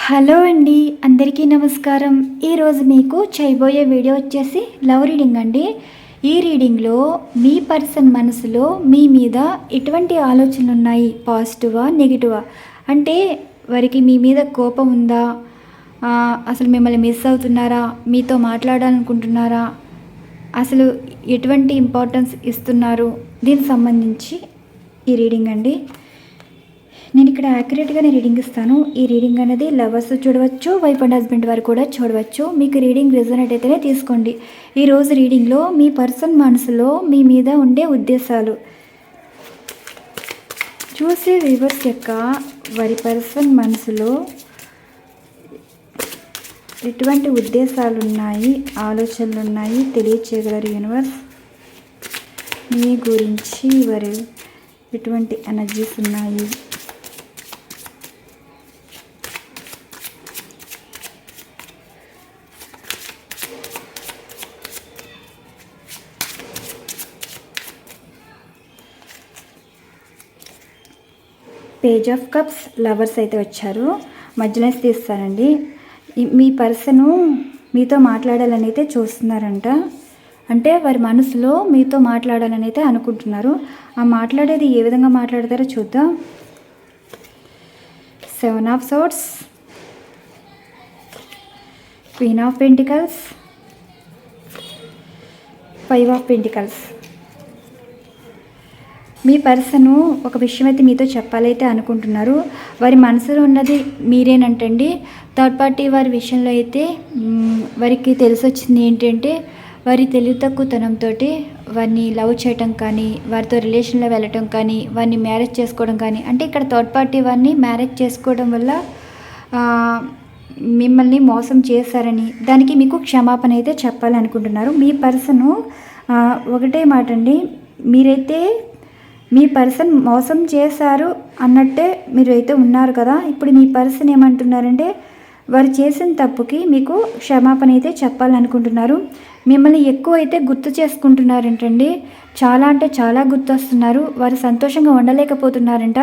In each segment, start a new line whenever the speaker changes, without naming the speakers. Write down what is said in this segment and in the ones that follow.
Hello అండి, అందరికీ నమస్కారం. ఈరోజు మీకు చేయబోయే వీడియో వచ్చేసి లవ్ రీడింగ్ అండి. ఈ రీడింగ్లో మీ పర్సన్ మనసులో మీ మీద ఎటువంటి ఆలోచనలు ఉన్నాయి, పాజిటివా నెగిటివా, అంటే వారికి మీ మీద కోపం ఉందా, అసలు మిమ్మల్ని మిస్ అవుతున్నారా, మీతో మాట్లాడాలనుకుంటున్నారా, అసలు ఎటువంటి ఇంపార్టెన్స్ ఇస్తున్నారు, దీనికి సంబంధించి ఈ రీడింగ్ అండి. నేను ఇక్కడ యాక్యురేట్గానే రీడింగ్ ఇస్తాను. ఈ రీడింగ్ అనేది లవర్స్ చూడవచ్చు, వైఫ్ అండ్ హస్బెండ్ వారు కూడా చూడవచ్చు. మీకు రీడింగ్ రిజనేట్ అయితేనే తీసుకోండి. ఈరోజు రీడింగ్లో మీ పర్సన్ మనసులో మీ మీద ఉండే ఉద్దేశాలు చూసే వ్యూవర్స్ యొక్క వారి పర్సన్ మనసులో ఎటువంటి ఉద్దేశాలు ఉన్నాయి, ఆలోచనలు ఉన్నాయి తెలియచేయగలరు యూనివర్స్. మీ గురించి వారు ఎటువంటి ఎనర్జీస్ ఉన్నాయి. పేజ్ ఆఫ్ కప్స్, లవర్స్ అయితే వచ్చారు. మధ్యలో తీస్తారండి. మీ పర్సను మీతో మాట్లాడాలని అయితే చూస్తున్నారంట. అంటే వారి మనసులో మీతో మాట్లాడాలని అయితే అనుకుంటున్నారు. ఆ మాట్లాడేది ఏ విధంగా మాట్లాడతారో చూద్దాం. 7 of swords, queen of pentacles, 5 of pentacles. Me person ఒక విషయం అయితే మీతో చెప్పాలైతే అనుకుంటున్నారు. వారి మనసులో ఉన్నది మీరేనంటండి. థర్డ్ పార్టీ వారి విషయంలో అయితే వారికి తెలిసొచ్చింది ఏంటంటే, వారి తెలివి తక్కువతనంతో వారిని లవ్ చేయటం కానీ, వారితో రిలేషన్లో వెళ్ళటం కానీ, వారిని మ్యారేజ్ చేసుకోవడం కానీ, అంటే ఇక్కడ థర్డ్ పార్టీ వారిని మ్యారేజ్ చేసుకోవడం వల్ల మిమ్మల్ని మోసం చేశారని, దానికి మీకు క్షమాపణ అయితే చెప్పాలనుకుంటున్నారు. మీ పర్సను ఒకటే మాట అండి, మీరైతే మీ పర్సన్ మోసం చేశారు అన్నట్టే మీరు అయితే ఉన్నారు కదా. ఇప్పుడు మీ పర్సన్ ఏమంటున్నారంటే, వారు చేసిన తప్పుకి మీకు క్షమాపణ అయితే చెప్పాలనుకుంటున్నారు. మిమ్మల్ని ఎక్కువ అయితే గుర్తు చేసుకుంటున్నారంటండి. చాలా అంటే చాలా గుర్తొస్తున్నారు. వారు సంతోషంగా ఉండలేకపోతున్నారంట.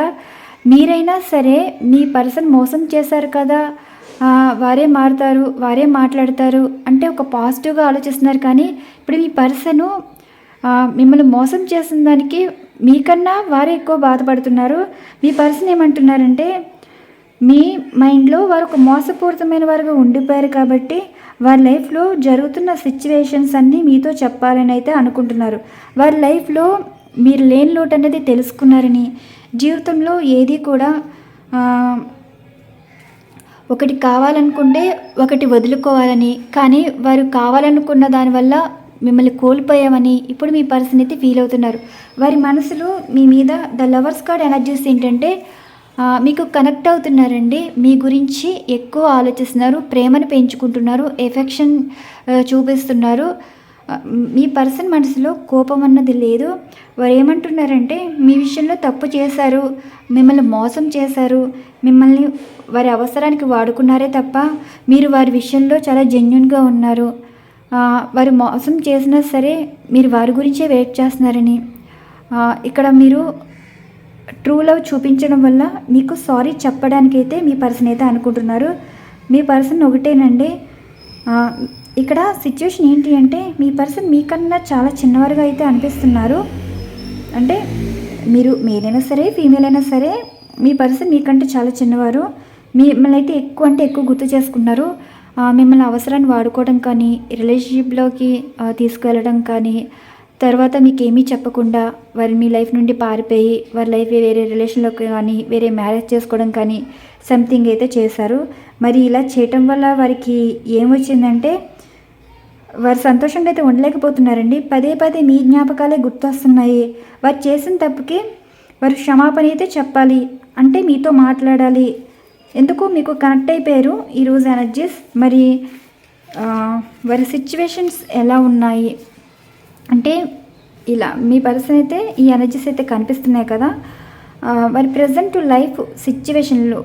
మీరైనా సరే మీ పర్సన్ మోసం చేశారు కదా, వారే మారుతారు, వారే మాట్లాడతారు అంటే ఒక పాజిటివ్గా ఆలోచిస్తున్నారు. కానీ ఇప్పుడు మీ పర్సను మిమ్మల్ని మోసం చేసిన దానికి మీకన్నా వారే ఎక్కువ బాధపడుతున్నారు. మీ పర్సన్ ఏమంటున్నారంటే, మీ మైండ్లో వారు ఒక మోసపూరితమైన వారుగా ఉండిపోయారు కాబట్టి వారి లైఫ్లో జరుగుతున్న సిచ్యువేషన్స్ అన్నీ మీతో చెప్పాలని అయితే అనుకుంటున్నారు. వారి లైఫ్లో మీరు లేని లోటు అనేది తెలుసుకున్నారని, జీవితంలో ఏది కూడా ఒకటి కావాలనుకుంటే ఒకటి వదులుకోవాలని, కానీ వారు కావాలనుకున్న దానివల్ల మిమ్మల్ని కోల్పోయామని ఇప్పుడు మీ పర్సన్ అయితే ఫీల్ అవుతున్నారు. వారి మనసులో మీ మీద ద లవర్స్ కార్డ్ ఎనర్జీస్ ఏంటంటే, మీకు కనెక్ట్ అవుతున్నారండి. మీ గురించి ఎక్కువ ఆలోచిస్తున్నారు, ప్రేమను పెంచుకుంటున్నారు, ఎఫెక్షన్ చూపిస్తున్నారు. మీ పర్సన్ మనసులో కోపం అన్నది లేదు. వారు ఏమంటున్నారంటే, మీ విషయంలో తప్పు చేశారు, మిమ్మల్ని మోసం చేశారు, మిమ్మల్ని వారి అవసరానికి వాడుకున్నారే తప్ప మీరు వారి విషయంలో చాలా జెన్యూన్గా ఉన్నారు. వారు మోసం చేసినా సరే మీరు వారి గురించే వెయిట్ చేస్తున్నారని, ఇక్కడ మీరు ట్రూ లవ్ చూపించడం వల్ల మీకు సారీ చెప్పడానికైతే మీ పర్సన్ అయితే అనుకుంటున్నారు. మీ పర్సన్ ఒకటేనండి. ఇక్కడ సిచ్యువేషన్ ఏంటి అంటే, మీ పర్సన్ మీకన్నా చాలా చిన్నవారుగా అయితే అనిపిస్తున్నారు. అంటే మీరు మేల్ అయినా సరే ఫీమేల్ అయినా సరే మీ పర్సన్ మీకంటే చాలా చిన్నవారు. మిమ్మల్ని అయితే ఎక్కువ అంటే ఎక్కువ గుర్తు చేసుకున్నారు. మిమ్మల్ని అవసరాన్ని వాడుకోవడం కానీ, రిలేషన్షిప్లోకి తీసుకువెళ్ళడం కానీ, తర్వాత మీకు ఏమీ చెప్పకుండా వారి మీ లైఫ్ నుండి పారిపోయి వారి లైఫ్ వేరే రిలేషన్లోకి కానీ, వేరే మ్యారేజ్ చేసుకోవడం కానీ సంథింగ్ అయితే చేశారు. మరి ఇలా చేయటం వల్ల వారికి ఏమొచ్చిందంటే, వారు సంతోషంగా అయితే ఉండలేకపోతున్నారండి. పదే పదే మీ జ్ఞాపకాలే గుర్తొస్తున్నాయి. వారు చేసిన తప్పుకి వారు క్షమాపణ అయితే చెప్పాలి, అంటే మీతో మాట్లాడాలి. ఎందుకు మీకు కనెక్ట్ అయిపోయారు ఈరోజు ఎనర్జీస్. మరి వారి సిచ్యువేషన్స్ ఎలా ఉన్నాయి అంటే, ఇలా మీ పర్సన్ అయితే ఈ ఎనర్జీస్ అయితే కనిపిస్తున్నాయి కదా. వారి ప్రజెంట్ లైఫ్ సిచ్యువేషన్లో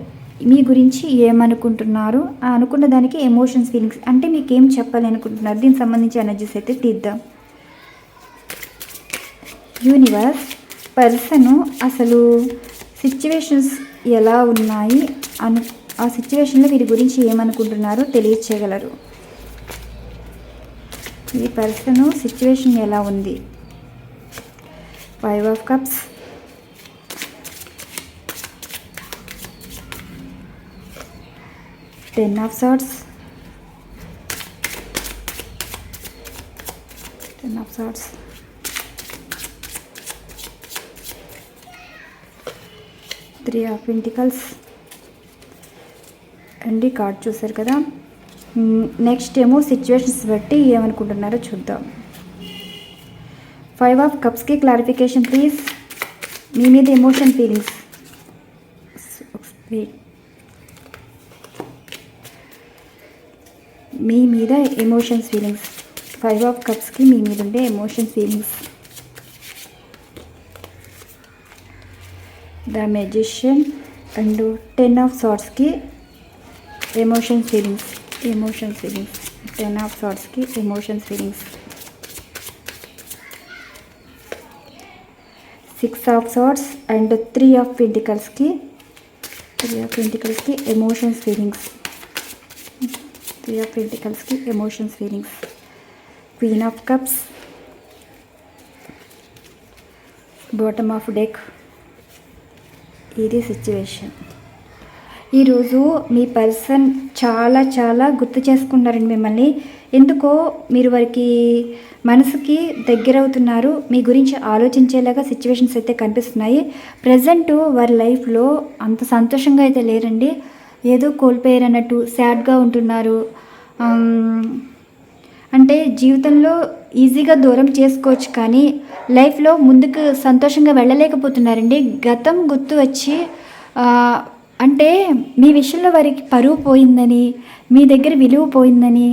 మీ గురించి ఏమనుకుంటున్నారు, అనుకున్న దానికి ఎమోషన్స్, ఫీలింగ్స్ అంటే మీకు ఏం చెప్పాలి అనుకుంటున్నారు, దీనికి సంబంధించి ఎనర్జీస్ అయితే తీద్దాం. యూనివర్స్, పర్సను అసలు సిచ్యువేషన్స్ ఎలా ఉన్నాయి ఆ సిచ్యువేషన్లో వీరి గురించి ఏమనుకుంటున్నారో తెలియచేయగలరు. ఈ పర్సన్ సిచ్యువేషన్ ఎలా ఉంది? 5 of cups, 10 of swords, 10 of swords, 3 of pentacles. And ఈ కార్డ్ చూసారు కదా. నెక్స్ట్ ఏమో సిచ్యువేషన్స్ బట్టి ఏమనుకుంటున్నారో చూద్దాం. 5 ఆఫ్ కప్స్కి క్లారిఫికేషన్ ప్లీజ్. మీ మీద ఎమోషన్ ఫీలింగ్స్. మీ మీద ఎమోషన్స్ ఫీలింగ్స్. 5 ఆఫ్ కప్స్కి మీ మీద ఉండే emotion feelings. The magician and 10 of సార్డ్స్కి ఎమోషన్ ఫీలింగ్స్. 10 ఆఫ్ సార్డ్స్కి emotions feelings. 6 of swords and 3 of పెంటికల్స్కి ఎమోషన్స్ ఫీలింగ్స్. 3 ఆఫ్ పెంటికల్స్కి emotions feelings. Queen of cups, bottom of deck. ఇది సిచ్యువేషన్. ఈరోజు మీ పర్సన్ చాలా చాలా గుర్తు చేసుకున్నారండి మిమ్మల్ని. ఎందుకో మీరు వారికి మనసుకి దగ్గర అవుతున్నారు. మీ గురించి ఆలోచించేలాగా సిచ్యువేషన్స్ అయితే కనిపిస్తున్నాయి. ప్రజెంట్ వారి లైఫ్లో అంత సంతోషంగా అయితే లేరండి. ఏదో కోల్పోయారు అన్నట్టు సాడ్గా ఉంటున్నారు. అంటే జీవితంలో ఈజీగా దూరం చేసుకోవచ్చు కానీ లైఫ్లో ముందుకు సంతోషంగా వెళ్ళలేకపోతున్నారండి. గతం గుర్తు వచ్చి అంటే మీ విషయంలో వారికి పరువు పోయిందని, మీ దగ్గర విలువ పోయిందని,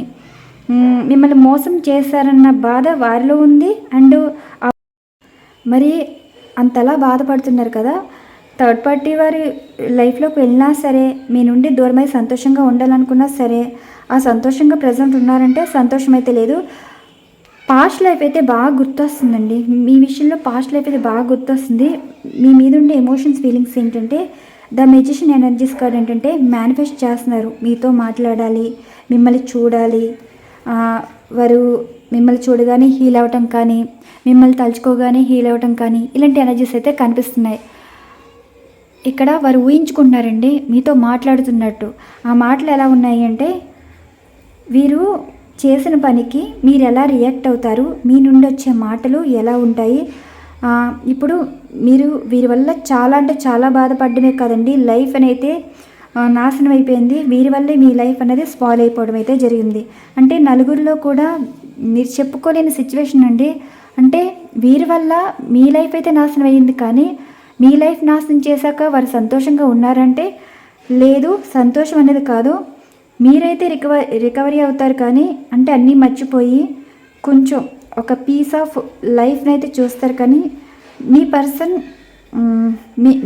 మిమ్మల్ని మోసం చేశారన్న బాధ వారిలో ఉంది. అండ్ మరి అంతలా బాధపడుతున్నారు కదా. థర్డ్ పార్టీ వారి లైఫ్లోకి వెళ్ళినా సరే, మీ నుండి దూరమై సంతోషంగా ఉండాలనుకున్నా సరే, ఆ సంతోషంగా ప్రజెంట్ ఉన్నారంటే సంతోషం అయితే లేదు. పాస్ట్ లైఫ్ అయితే బాగా గుర్తొస్తుందండి. మీ విషయంలో పాస్ట్ లైఫ్ అయితే బాగా గుర్తొస్తుంది. మీ మీద ఉండే ఎమోషన్స్ ఫీలింగ్స్ ఏంటంటే, ద మెజిషియన్ ఎనర్జీస్ కార్డ్ ఏంటంటే మేనిఫెస్ట్ చేస్తున్నారు. మీతో మాట్లాడాలి, మిమ్మల్ని చూడాలి, వారు మిమ్మల్ని చూడగానే హీల్ అవ్వటం కానీ, మిమ్మల్ని తలుచుకోగానే హీల్ అవ్వటం కానీ, ఇలాంటి ఎనర్జీస్ అయితే కనిపిస్తున్నాయి. ఇక్కడ వారు ఊహించుకుంటున్నారండి మీతో మాట్లాడుతున్నట్టు. ఆ మాటలు ఎలా ఉన్నాయి అంటే, వీరు చేసిన పనికి మీరు ఎలా రియాక్ట్ అవుతారు, మీ నుండి వచ్చే మాటలు ఎలా ఉంటాయి. ఇప్పుడు మీరు వీరి వల్ల చాలా అంటే చాలా బాధపడమే కదండి, లైఫ్ అనేది నాశనం అయిపోయింది. వీరి వల్లే మీ లైఫ్ అనేది స్పాయిల్ అయిపోవడం అయితే జరిగింది. అంటే నలుగురిలో కూడా మీరు చెప్పుకోలేని సిచ్యువేషన్ అండి. అంటే వీరి వల్ల మీ లైఫ్ అయితే నాశనం అయ్యింది, కానీ మీ లైఫ్ నాశనం చేశాక వారు సంతోషంగా ఉన్నారంటే లేదు, సంతోషం అనేది కాదు. మీరైతే రికవరీ అవుతారు, కానీ అంటే అన్నీ మర్చిపోయి కొంచెం ఒక పీస్ ఆఫ్ లైఫ్ని అయితే చూస్తారు. కానీ మీ పర్సన్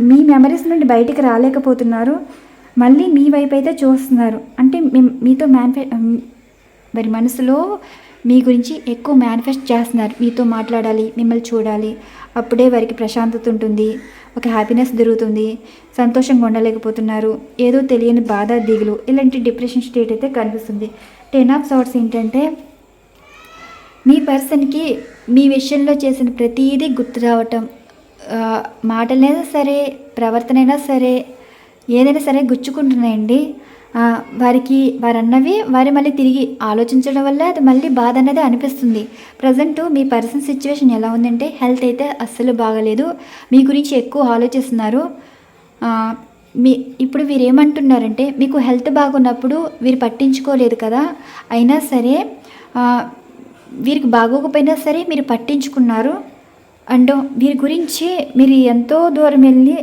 మీ మెమరీస్ నుండి బయటికి రాలేకపోతున్నారు. మళ్ళీ మీ వైపు అయితే చూస్తున్నారు. అంటే మీతో మరి మనసులో మీ గురించి ఎక్కువ మేనిఫెస్ట్ చేస్తున్నారు. మీతో మాట్లాడాలి, మిమ్మల్ని చూడాలి, అప్పుడే వారికి ప్రశాంతత ఉంటుంది, ఒక హ్యాపీనెస్ దొరుకుతుంది. సంతోషంగా ఉండలేకపోతున్నారు, ఏదో తెలియని బాధ, దిగులు, ఇలాంటి డిప్రెషన్ స్టేట్ అయితే కనిపిస్తుంది. 10 ఆఫ్ సార్ట్స్ ఏంటంటే, మీ పర్సన్కి మీ విషయంలో చేసిన ప్రతీదీ గుర్తు రావటం, మాటలైనా సరే, ప్రవర్తన అయినా సరే, ఏదైనా సరే గుచ్చుకుంటున్నాయండి. వారు అన్నవి వారి మళ్ళీ తిరిగి ఆలోచించడం వల్ల అది మళ్ళీ బాధ అనేది అనిపిస్తుంది. ప్రజెంట్ మీ పర్సన్ సిచ్యువేషన్ ఎలా ఉందంటే, హెల్త్ అయితే అస్సలు బాగలేదు, మీ గురించి ఎక్కువ ఆలోచిస్తున్నారు. ఇప్పుడు వీరు ఏమంటున్నారంటే, మీకు హెల్త్ బాగున్నప్పుడు వీరు పట్టించుకోలేదు కదా, అయినా సరే వీరికి బాగోకపోయినా సరే మీరు పట్టించుకున్నారు. అండ్ వీరి గురించి మీరు ఎంతో దూరం వెళ్ళి,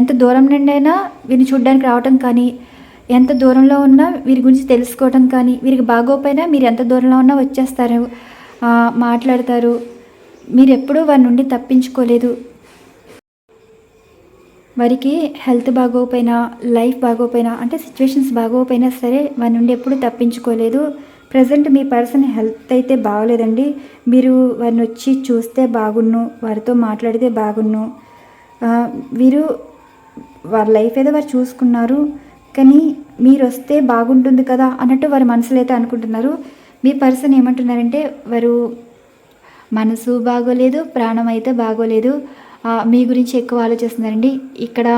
ఎంత దూరం నుండి అయినా వీరిని చూడడానికి రావటం కానీ, ఎంత దూరంలో ఉన్నా వీరి గురించి తెలుసుకోవటం కానీ, వీరికి బాగోపోయినా మీరు ఎంత దూరంలో ఉన్నా వచ్చేస్తారు, మాట్లాడతారు. మీరు ఎప్పుడూ వారి నుండి తప్పించుకోలేదు. వారికి హెల్త్ బాగోపోయినా, లైఫ్ బాగోపోయినా, అంటే సిచ్యువేషన్స్ బాగోపోయినా సరే వారి నుండి ఎప్పుడూ తప్పించుకోలేదు. ప్రజెంట్ మీ పర్సన్ హెల్త్ అయితే బాగోలేదండి. మీరు వారిని వచ్చి చూస్తే బాగున్ను, వారితో మాట్లాడితే బాగున్ను. వీరు వారి లైఫ్ ఏదో వారు చూసుకున్నారు, కానీ మీరు వస్తే బాగుంటుంది కదా అన్నట్టు వారి మనసులో అయితే అనుకుంటున్నారు. మీ పర్సన్ ఏమంటున్నారంటే వారు మనసు బాగోలేదు, ప్రాణం అయితే బాగోలేదు. మీ గురించి ఎక్కువ ఆలోచిస్తున్నారండి. ఇక్కడ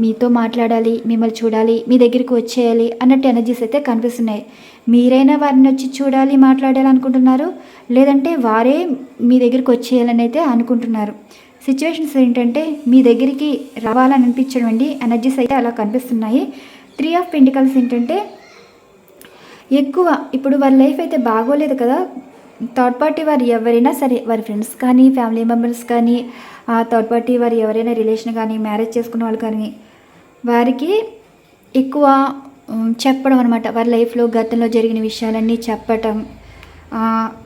మీతో మాట్లాడాలి, మిమ్మల్ని చూడాలి, మీ దగ్గరికి వచ్చేయాలి అన్నట్టు ఎనర్జీస్ అయితే కనిపిస్తున్నాయి. మీరైనా వారిని వచ్చి చూడాలి, మాట్లాడాలి అనుకుంటున్నారు, లేదంటే వారే మీ దగ్గరికి వచ్చేయాలని అయితే అనుకుంటున్నారు. సిచ్యువేషన్స్ ఏంటంటే మీ దగ్గరికి రావాలని అనిపించడం అండి. ఎనర్జీస్ అయితే అలా కనిపిస్తున్నాయి. 3 ఆఫ్ పెంటికల్స్ ఏంటంటే ఎక్కువ ఇప్పుడు వారి లైఫ్ అయితే బాగోలేదు కదా. థర్డ్ పార్టీ వారు ఎవరైనా సరే, వారి ఫ్రెండ్స్ కానీ, ఫ్యామిలీ మెంబర్స్ కానీ, థర్డ్ పార్టీ వారు ఎవరైనా రిలేషన్ కానీ, మ్యారేజ్ చేసుకున్న వాళ్ళు కానీ, వారికి ఎక్కువ చెప్పడం అనమాట. వారి లైఫ్లో గతంలో జరిగిన విషయాలన్నీ చెప్పటం,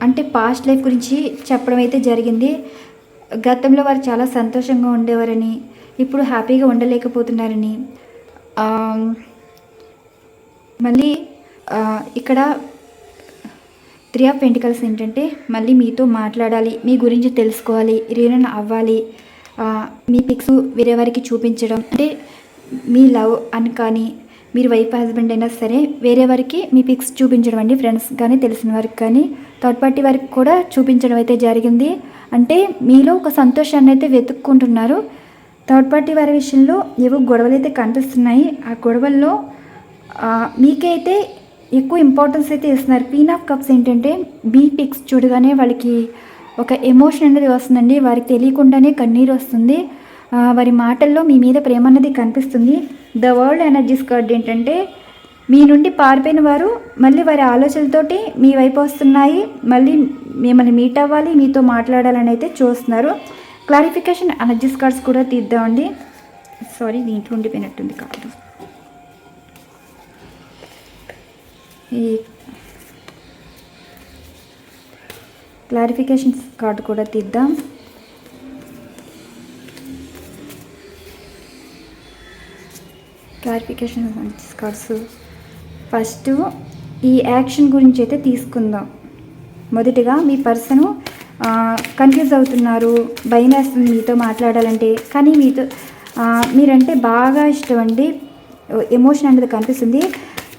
అంటే పాస్ట్ లైఫ్ గురించి చెప్పడం అయితే జరిగింది. గతంలో వారు చాలా సంతోషంగా ఉండేవారని, ఇప్పుడు హ్యాపీగా ఉండలేకపోతున్నారని. మళ్ళీ ఇక్కడ 3 ఆఫ్ పెంటికల్స్ ఏంటంటే మళ్ళీ మీతో మాట్లాడాలి, మీ గురించి తెలుసుకోవాలి, రీయూనియన్ అవ్వాలి, మీ పిక్స్ వేరే వారికి చూపించడం, అంటే మీ లవ్ అని కానీ, మీరు వైఫ్ హస్బెండ్ అయినా సరే వేరే వారికి మీ పిక్స్ చూపించడం అండి. ఫ్రెండ్స్ కానీ, తెలిసిన వారికి కానీ, థర్డ్ పార్టీ వారికి కూడా చూపించడం అయితే జరిగింది. అంటే మీలో ఒక సంతోషాన్ని అయితే వెతుక్కుంటున్నారు. థర్డ్ పార్టీ వారి విషయంలో ఏవో గొడవలు అయితే కనిపిస్తున్నాయి. ఆ గొడవల్లో మీకైతే ఎక్కువ ఇంపార్టెన్స్ అయితే ఇస్తున్నారు. క్వీన్ ఆఫ్ కప్స్ ఏంటంటే మీ పిక్స్ చూడగానే వాళ్ళకి ఒక ఎమోషన్ అనేది వస్తుందండి. వారికి తెలియకుండానే కన్నీరు వస్తుంది. వారి మాటల్లో మీ మీద ప్రేమ అన్నది కనిపిస్తుంది. ద వరల్డ్ ఎనర్జీస్ కార్డ్ ఏంటంటే మీ నుండి పారిపోయిన వారు మళ్ళీ వారి ఆలోచనలతోటి మీ వైపు వస్తున్నాయి, మళ్ళీ మిమ్మల్ని మీట్ అవ్వాలి, మీతో మాట్లాడాలని అయితే చూస్తున్నారు. క్లారిఫికేషన్ ఎనర్జీస్ కార్డ్స్ కూడా తీద్దామండి. సారీ, దీంట్లో ఉండిపోయినట్టుంది కార్డు. ఈ క్లారిఫికేషన్ కార్డు కూడా తీద్దాం. క్లారిఫికేషన్ కార్డ్స్ ఫస్ట్ ఈ యాక్షన్ గురించి అయితే తీసుకుందాం. మొదటిగా మీ పర్సను కన్ఫ్యూజ్ అవుతున్నారు, భయం వేస్తుంది మీతో మాట్లాడాలంటే, కానీ మీరంటే బాగా ఇష్టం అండి, ఎమోషన్ అనేది కనిపిస్తుంది.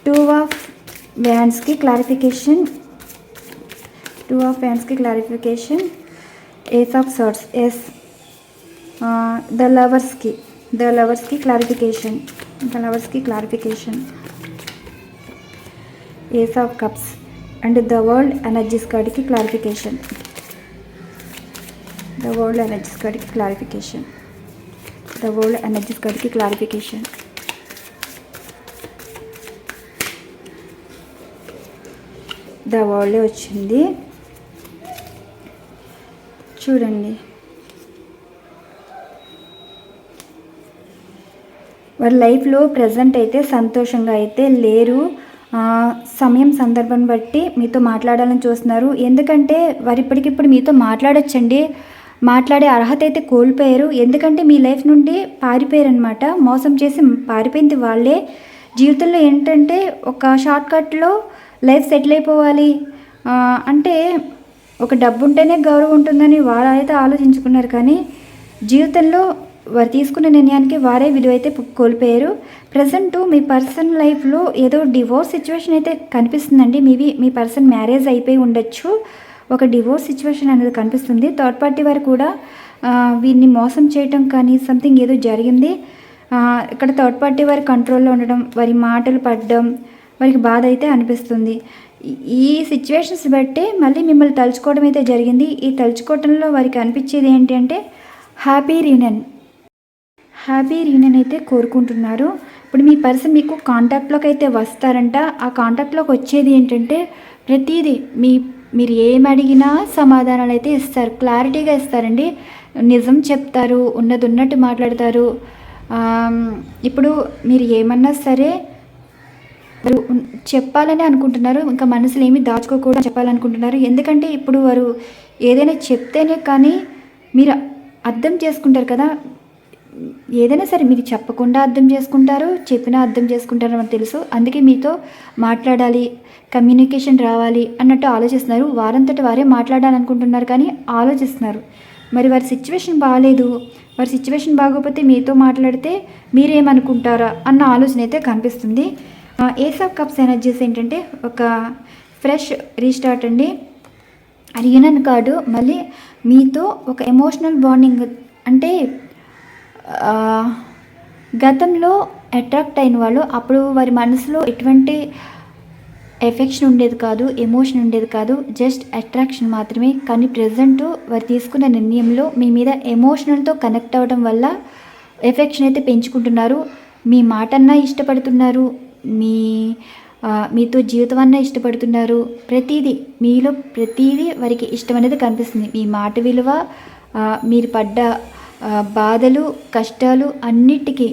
2 ఆఫ్ వ్యాండ్స్కి క్లారిఫికేషన్, 2 ఆఫ్ వ్యాండ్స్కి clarification, ace of swords, yes, the లవర్స్కి clarification, ace of cups and the world energies కార్డ్కి క్లారిఫికేషన్, ద వరల్డ్ ఎనర్జీస్ కార్డ్కి క్లారిఫికేషన్, ద వరల్డ్ వచ్చింది. చూడండి, వారి లైఫ్లో ప్రజెంట్ అయితే సంతోషంగా అయితే లేరు. సమయం సందర్భం బట్టి మీతో మాట్లాడాలని చూస్తున్నారు. ఎందుకంటే వారు ఇప్పటికిప్పుడు మీతో మాట్లాడొచ్చండి, మాట్లాడే అర్హత అయితే కోల్పోయారు. ఎందుకంటే మీ లైఫ్ నుండి పారిపోయారనమాట, మోసం చేసి పారిపోయింది వాళ్ళే. జీవితంలో ఏంటంటే ఒక షార్ట్కట్లో లైఫ్ సెటిల్ అయిపోవాలి అంటే ఒక డబ్బు ఉంటేనే గౌరవం ఉంటుందని వారు అయితే ఆలోచించుకున్నారు. కానీ జీవితంలో వారు తీసుకున్న నిర్ణయానికి వారే విలువ అయితే కోల్పోయారు. ప్రజెంట్ మీ పర్సన్ లైఫ్లో ఏదో డివోర్స్ సిచ్యువేషన్ అయితే కనిపిస్తుందండి. మీ పర్సన్ మ్యారేజ్ అయిపోయి ఉండొచ్చు, ఒక డివోర్స్ సిచ్యువేషన్ అనేది కనిపిస్తుంది. థర్డ్ పార్టీ వారు కూడా వీరిని మోసం చేయటం కానీ సంథింగ్ ఏదో జరిగింది. ఇక్కడ థర్డ్ పార్టీ వారి కంట్రోల్లో ఉండడం, వారి మాటలు పడడం వారికి బాధ అయితే అనిపిస్తుంది. ఈ సిచ్యువేషన్స్ బట్టే మళ్ళీ మిమ్మల్ని తలుచుకోవడం అయితే జరిగింది. ఈ తలుచుకోవడంలో వారికి అనిపించేది ఏంటి అంటే హ్యాపీ రీయూనియన్ అయితే కోరుకుంటున్నారు. ఇప్పుడు మీ పర్సన్ మీకు కాంటాక్ట్లోకి అయితే వస్తారంట. ఆ కాంటాక్ట్లోకి వచ్చేది ఏంటంటే ప్రతిదీ మీరు ఏం అడిగినా సమాధానాలు అయితే ఇస్తారు, క్లారిటీగా ఇస్తారండి, నిజం చెప్తారు, ఉన్నది ఉన్నట్టు మాట్లాడతారు. ఇప్పుడు మీరు ఏమన్నా సరే వారు చెప్పాలని అనుకుంటున్నారు, ఇంకా మనసులో ఏమీ దాచుకోకూడదు చెప్పాలనుకుంటున్నారు. ఎందుకంటే ఇప్పుడు వారు ఏదైనా చెప్తేనే కానీ మీరు అర్థం చేసుకుంటారు కదా. ఏదైనా సరే మీరు చెప్పకుండా అర్థం చేసుకుంటారు, చెప్పినా అర్థం చేసుకుంటారు అని తెలుసు. అందుకే మీతో మాట్లాడాలి, కమ్యూనికేషన్ రావాలి అన్నట్టు ఆలోచిస్తున్నారు. వారంతటి వారే మాట్లాడాలనుకుంటున్నారు కానీ ఆలోచిస్తున్నారు. మరి వారి సిచ్యువేషన్ బాగాలేదు, వారి సిచ్యువేషన్ బాగోకపోతే మీతో మాట్లాడితే మీరేమనుకుంటారా అన్న ఆలోచన అయితే కనిపిస్తుంది. ఏస్ ఆఫ్ కప్స్ ఎనర్జీస్ ఏంటంటే ఒక ఫ్రెష్ రీస్టార్ట్ అండి. రీయూనియన్ కార్డు మళ్ళీ మీతో ఒక ఎమోషనల్ బాండింగ్, అంటే గతంలో అట్రాక్ట్ అయిన వాళ్ళు అప్పుడు వారి మనసులో ఎటువంటి ఎఫెక్షన్ ఉండేది కాదు, ఎమోషన్ ఉండేది కాదు, జస్ట్ అట్రాక్షన్ మాత్రమే. కానీ ప్రజెంట్ వారు తీసుకున్న నిర్ణయంలో మీ మీద ఎమోషనల్తో కనెక్ట్ అవ్వడం వల్ల ఎఫెక్షన్ అయితే పెంచుకుంటున్నారు. మీ మాటన్నా ఇష్టపడుతున్నారు, మీతో జీవితం అన్నా ఇష్టపడుతున్నారు. మీలో ప్రతిదీ వారికి ఇష్టం అనేది కనిపిస్తుంది. మీ మాట విలువ, మీరు పడ్డ బాధలు కష్టాలు అన్నిటికీ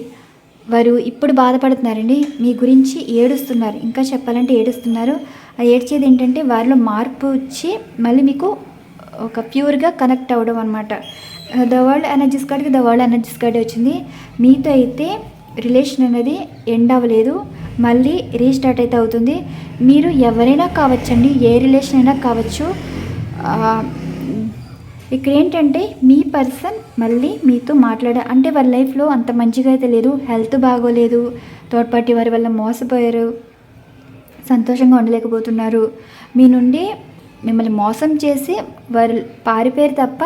వారు ఇప్పుడు బాధపడుతున్నారండి. మీ గురించి ఏడుస్తున్నారు, ఇంకా చెప్పాలంటే ఏడుస్తున్నారు. ఆ ఏడ్చేది ఏంటంటే వారిలో మార్పు వచ్చి మళ్ళీ మీకు ఒక ప్యూర్గా కనెక్ట్ అవ్వడం అనమాట. ద వరల్డ్ ఎనర్జీస్ కార్డ్కి ద వరల్డ్ ఎనర్జీస్ కార్డ్ వచ్చింది. మీతో అయితే రిలేషన్ అనేది ఎండ్ అవ్వలేదు, మళ్ళీ రీస్టార్ట్ అయితే అవుతుంది. మీరు ఎవరైనా కావచ్చండి, ఏ రిలేషన్ అయినా కావచ్చు. ఇక్కడ ఏంటంటే మీ పర్సన్ మళ్ళీ మీతో అంటే వారి లైఫ్లో అంత మంచిగా అయితే లేదు, హెల్త్ బాగోలేదు, థర్డ్ పార్టీ వారి వల్ల మోసపోయారు, సంతోషంగా ఉండలేకపోతున్నారు. మీ నుండి మిమ్మల్ని మోసం చేసి వారు పారిపోయారు తప్ప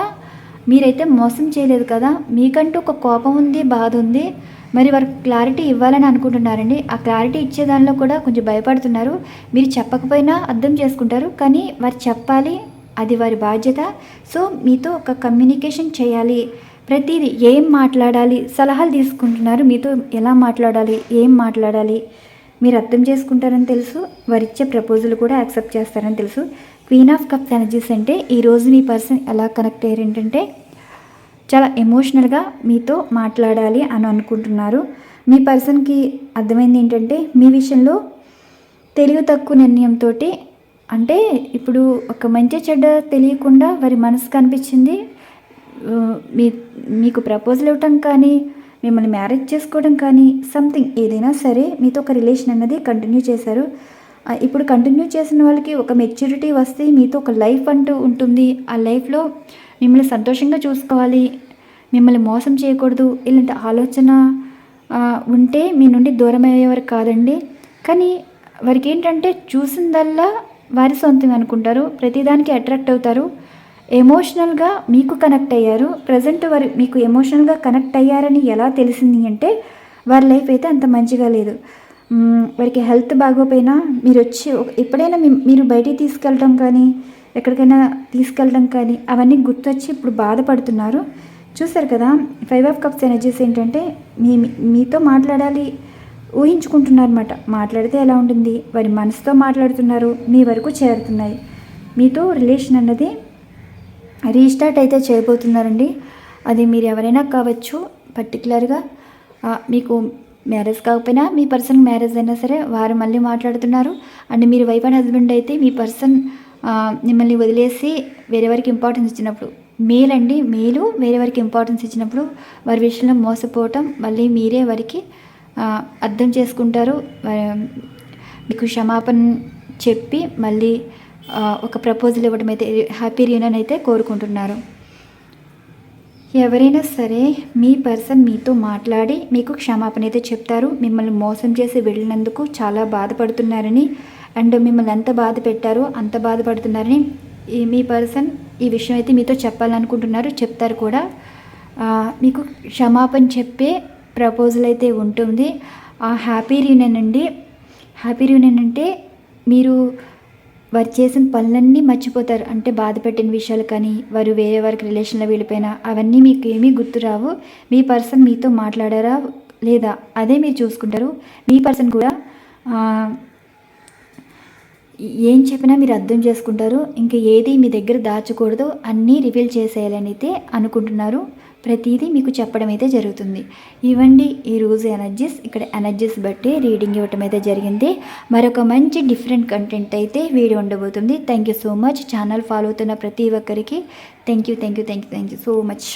మీరైతే మోసం చేయలేదు కదా. మీకంటూ ఒక కోపం ఉంది, బాధ ఉంది. మరి వారికి క్లారిటీ ఇవ్వాలని అనుకుంటున్నారండి. ఆ క్లారిటీ ఇచ్చే దానిలో కూడా కొంచెం భయపడుతున్నారు. మీరు చెప్పకపోయినా అర్థం చేసుకుంటారు, కానీ వారు చెప్పాలి, అది వారి బాధ్యత. సో మీతో ఒక కమ్యూనికేషన్ చేయాలి, ప్రతిదీ ఏం మాట్లాడాలి సలహాలు తీసుకుంటున్నారు. మీతో ఎలా మాట్లాడాలి, ఏం మాట్లాడాలి మీరు అర్థం చేసుకుంటారని తెలుసు. వారిచ్చే ప్రపోజల్ కూడా యాక్సెప్ట్ చేస్తారని తెలుసు. క్వీన్ ఆఫ్ కప్స్ ఎనర్జీస్ అంటే ఈరోజు మీ పర్సన్ ఎలా కనెక్ట్ అయ్యారు ఏంటంటే చాలా ఎమోషనల్గా మీతో మాట్లాడాలి అని అనుకుంటున్నారు. మీ పర్సన్కి అర్థమైంది ఏంటంటే మీ విషయంలో తెలివి తక్కువ నిర్ణయంతో, అంటే ఇప్పుడు ఒక మంచి చెడ్డ తెలియకుండా వారి మనసు కనిపించింది. మీకు ప్రపోజల్ ఇవ్వటం కానీ, మిమ్మల్ని మ్యారేజ్ చేసుకోవడం కానీ, సంథింగ్ ఏదైనా సరే మీతో ఒక రిలేషన్ అన్నది కంటిన్యూ చేశారు. ఇప్పుడు కంటిన్యూ చేసిన వాళ్ళకి ఒక మెచ్యూరిటీ వస్తే మీతో ఒక లైఫ్ అంటూ ఉంటుంది. ఆ లైఫ్లో మిమ్మల్ని సంతోషంగా చూసుకోవాలి, మిమ్మల్ని మోసం చేయకూడదు, ఇలాంటి ఆలోచన ఉంటే మీ నుండి దూరం అయ్యేవారు కాదండి. కానీ వారికి ఏంటంటే చూసిందల్లా వారి సొంతం అనుకుంటారు, ప్రతిదానికి అట్రాక్ట్ అవుతారు, ఎమోషనల్గా మీకు కనెక్ట్ అయ్యారు. ప్రజెంట్ వారు మీకు ఎమోషనల్గా కనెక్ట్ అయ్యారని ఎలా తెలిసింది అంటే వారి లైఫ్ అయితే అంత మంచిగా లేదు. వారికి హెల్త్ బాగోపోయినా మీరు వచ్చి ఎప్పుడైనా మీరు బయటికి తీసుకెళ్ళడం కానీ, ఎక్కడికైనా తీసుకెళ్ళడం కానీ అవన్నీ గుర్తొచ్చి ఇప్పుడు బాధపడుతున్నారు. చూసారు కదా, 5 ఆఫ్ కప్స్ ఎనర్జీస్ ఏంటంటే మీతో మాట్లాడాలి ఊహించుకుంటున్నారు అనమాట. మాట్లాడితే ఎలా ఉంటుంది, వారి మనసుతో మాట్లాడుతున్నారు, మీ వరకు చేరుతున్నాయి. మీతో రిలేషన్ అన్నది రీస్టార్ట్ అయితే చేయబోతున్నారండి. అది మీరు ఎవరైనా కావచ్చు. పర్టికులర్గా మీకు మ్యారేజ్ కాకపోయినా మీ పర్సన్ మ్యారేజ్ అయినా సరే వారు మళ్ళీ మాట్లాడుతున్నారు. అండ్ మీరు వైఫ్ అండ్ హస్బెండ్ అయితే మీ పర్సన్ మిమ్మల్ని వదిలేసి వేరే వారికి ఇంపార్టెన్స్ ఇచ్చినప్పుడు, మేలు వేరే వారికి ఇంపార్టెన్స్ ఇచ్చినప్పుడు వారి విషయంలో మోసపోవటం, మళ్ళీ మీరే వారికి అర్థం చేసుకుంటారు. మీకు క్షమాపణ చెప్పి మళ్ళీ ఒక ప్రపోజల్ ఇవ్వడం అయితే హ్యాపీ రీయూనియన్ అయితే కోరుకుంటున్నారు. ఎవరైనా సరే మీ పర్సన్ మీతో మాట్లాడి మీకు క్షమాపణ అయితే చెప్తారు. మిమ్మల్ని మోసం చేసి వెళ్ళినందుకు చాలా బాధపడుతున్నారని, అండ్ మిమ్మల్ని ఎంత బాధ పెట్టారో అంత బాధపడుతున్నారని మీ పర్సన్ ఈ విషయం అయితే మీతో చెప్పాలనుకుంటున్నారు, చెప్తారు కూడా. మీకు క్షమాపణ చెప్పే ప్రపోజల్ అయితే ఉంటుంది. ఆ హ్యాపీ రీయూనియన్ అండి. హ్యాపీ రీయూనియన్ అంటే మీరు వారు చేసిన పనులన్నీ మర్చిపోతారు. అంటే బాధ పెట్టిన విషయాలు కానీ, వారు వేరే వారికి రిలేషన్లో వెళ్ళిపోయినా అవన్నీ మీకు ఏమీ గుర్తురావు. మీ పర్సన్ మీతో మాట్లాడారా లేదా అదే మీరు చూసుకుంటారు. మీ పర్సన్ కూడా ఏం చెప్పినా మీరు అర్థం చేసుకుంటారు. ఇంకా ఏది మీ దగ్గర దాచకూడదు, అన్నీ రివీల్ చేసేయాలని అయితే అనుకుంటున్నారు. ప్రతిదీ మీకు చెప్పడం అయితే జరుగుతుంది. ఇవ్వండి ఈరోజు ఎనర్జీస్. ఇక్కడ ఎనర్జీస్ బట్టి రీడింగ్ ఇవ్వటం అయితే జరిగింది. మరొక మంచి డిఫరెంట్ కంటెంట్ అయితే వీడియో ఉండబోతుంది. Thank you so much. Channel follow అవుతున్న ప్రతి ఒక్కరికి థ్యాంక్ యూ సో మచ్.